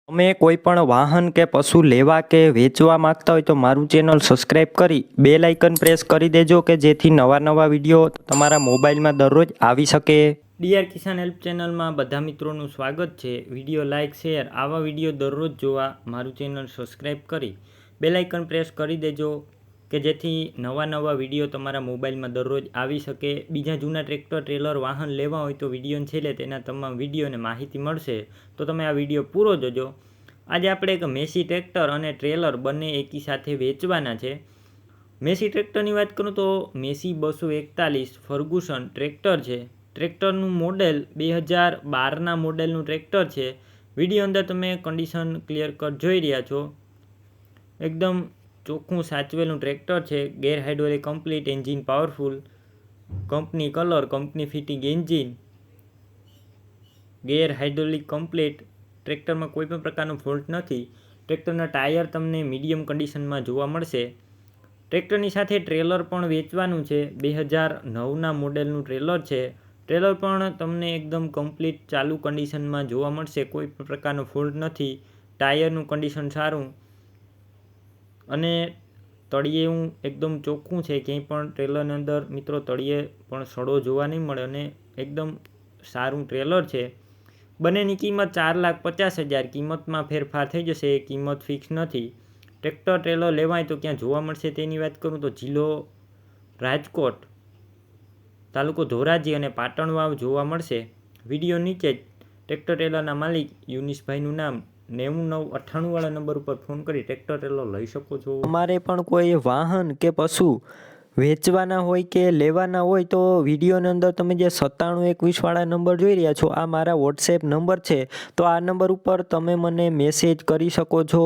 તમે કોઈ પણ વાહન કે પશુ લેવા કે વેચવા માંગતા હોય તો મારું ચેનલ સબસ્ક્રાઇબ કરી બેલ આઇકન પ્રેસ કરી દેજો કે જેથી નવા વિડીયો તમારા મોબાઈલમાં દરરોજ આવી શકે। D.R.K કિસાન હેલ્પ ચેનલમાં બધા મિત્રોનું સ્વાગત છે। વિડીયો લાઇક શેર આવા વિડીયો દરરોજ જોવા મારું ચેનલ સબસ્ક્રાઇબ કરી બેલ આઇકન પ્રેસ કરી દેજો કે જેથી નવા વિડીયો તમારા મોબાઈલમાં દરરોજ આવી શકે। બીજા જૂના ટ્રેક્ટર ટ્રેલર વાહન લેવા હોય તો વિડીયો છેલ્લે તેના તમામ વિડીયો અને માહિતી મળશે, તો તમે આ વિડીયો પૂરો જોજો। આજે આપણે એક મેસી ટ્રેક્ટર અને ટ્રેલર બંને એકી સાથે વેચવાના છે। મેસી ટ્રેક્ટરની વાત કરું તો મેસી 241 ફર્ગુસન ટ્રેક્ટર છે। ટ્રેક્ટરનું મોડેલ 2012ના મોડેલનું ટ્રેક્ટર છે। વિડીયો અંદર તમે કન્ડિશન ક્લિયર કટ જોઈ રહ્યા છો, એકદમ ચોખ્ખું સાચવેલું ટ્રેક્ટર છે। Gear hydraulic complete, engine powerful, company colour, company fitting engine, gear hydraulic complete. ટ્રેક્ટરમાં કોઈ પણ પ્રકારનો ફોલ્ટ નથી। ટ્રેક્ટરના ટાયર તમને મીડિયમ કન્ડિશનમાં જોવા મળશે। ટ્રેક્ટરની સાથે ટ્રેલર પણ વેચવાનું છે। 2009ના મોડેલનું ટ્રેલર છે। ટ્રેલર પણ તમને એકદમ કમ્પ્લીટ ચાલુ કન્ડિશનમાં જોવા મળશે, કોઈ પણ પ્રકારનો ફોલ્ટ નથી। ટાયરનું કન્ડિશન સારું અને તળિયેનું એકદમ ચોખ્ખું છે, ક્યાંય પણ ટ્રેલરની અંદર મિત્રો તળિયે પણ સડો જોવા નહીં મળે અને એકદમ સારું ટ્રેલર છે। બંનેની કિંમત 4,50,000 કિંમતમાં ફેરફાર થઈ જશે, એ કિંમત ફિક્સ નથી। ટ્રેક્ટર ટ્રેલર લેવાય તો ક્યાં જોવા મળશે તેની વાત કરું તો જિલ્લો રાજકોટ, તાલુકો ધોરાજી અને પાટણ વાવ જોવા મળશે। વિડીયો નીચે જ ટ્રેક્ટર ટ્રેલરના માલિક યુનિસભાઈનું નામ 9998 વાળા નંબર ઉપર ફોન કરી ટ્રેક્ટર ટ્રેલર લઈ શકો છો। તમારે પણ કોઈ વાહન કે પશુ વેચવાના હોય કે લેવાના હોય તો વિડીયોની અંદર તમે જે 9721 વાળા નંબર જોઈ રહ્યા છો, આ મારા વોટ્સએપ નંબર છે, તો આ નંબર ઉપર તમે મને મેસેજ કરી શકો છો।